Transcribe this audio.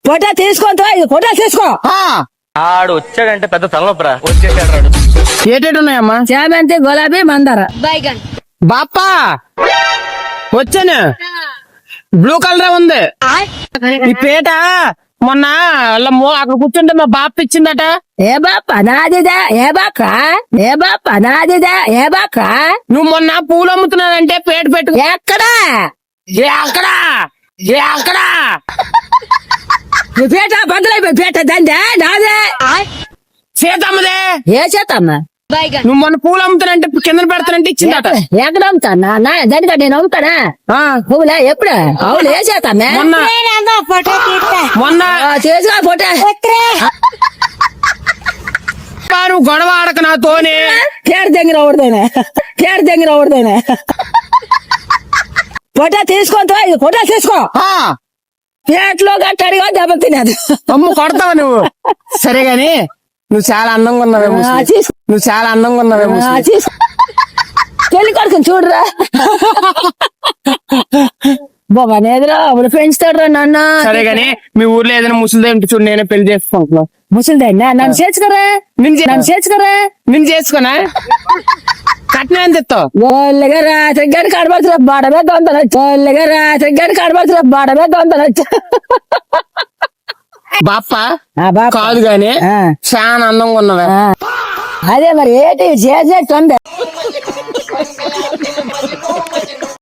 Photo తీసుకుంటా photo తీసుకో. ఆడు వచ్చాడంటే పెద్ద తలనొప్పరా. వచ్చేసాడు రాడు. ఏటేటి ఉన్నాయమ్మా? చామంతి, గులాబీ, మందార. బాప్పా వచ్చాను. బ్లూ కలర్ ఉంది ఈ పేట. మొన్న అక్కడ కూర్చుంటే మా బాప్ప ఇచ్చిందట. ఏ బాప్ప నాదిదా? ఏ బాక్క? ఏ బాప్ప నాదిదా? ఏ బాక్క? నువ్వు మొన్న పూలు అమ్ముతున్నానంటే పేట పెట్టు. ఎక్కడా? ఎక్కడా ఎక్కడా? పేట బద్దలైపోయి పేట దండే నాదే. సీతమ్మదే. ఏ చేతమ్మా? నువ్వు మొన్న పూలు అమ్ముతానంటే కింద పెడతానంటే ఇచ్చిందట. ఎక్కడ అమ్ముతానా? దానికా నేను అమ్ముతానా పువ్వులే? ఎప్పుడు? అవును ఏ చేతమ్మా? మొన్న చేసుకో ఫోటో. నువ్వు గొడవ ఆడక నాతోనే. కేర్ దగ్గర అవడదేనే, కేర్ దగ్గర అవడదేనే. ఫోటో తీసుకుంటా ఫోటో తీసుకో. పేటలో గట్టడిగా దెబ్బ తినేది. అమ్ము కొడతావా నువ్వు? సరే గాని నువ్వు చాలా అందంగా ఉన్నావేమో. నువ్వు చాలా అందంగా ఉన్నావేమో. పెళ్లి కొడుకుని చూడరా బాబా నేదురా అప్పుడు పెంచుతాడు నన్ను. సరే గాని మీ ఊర్లో ఏదైనా ముసలిదే ఉంటే చూడు, నేనే పెళ్లి చేసుకుంటున్నా. ముసలిదాన్ని నన్ను చేర్చుకోరా, నన్ను చేర్చుకోరా. నేను చేసుకోనా? కట్నం ఎంత ఇస్తావు? వాళ్ళగా రాత్రి గడి కడబడుతున్నా బాడమే దొంతనొచ్చు. వాళ్ళగా రాత్రి గడి కడబడుతున్నా బాడమే దొంతనొచ్చు. బాప్ప కాదు గాని చాలా అందంగా ఉన్నవే. అదే మరి ఏంటి చేసేట్టు ఉంది.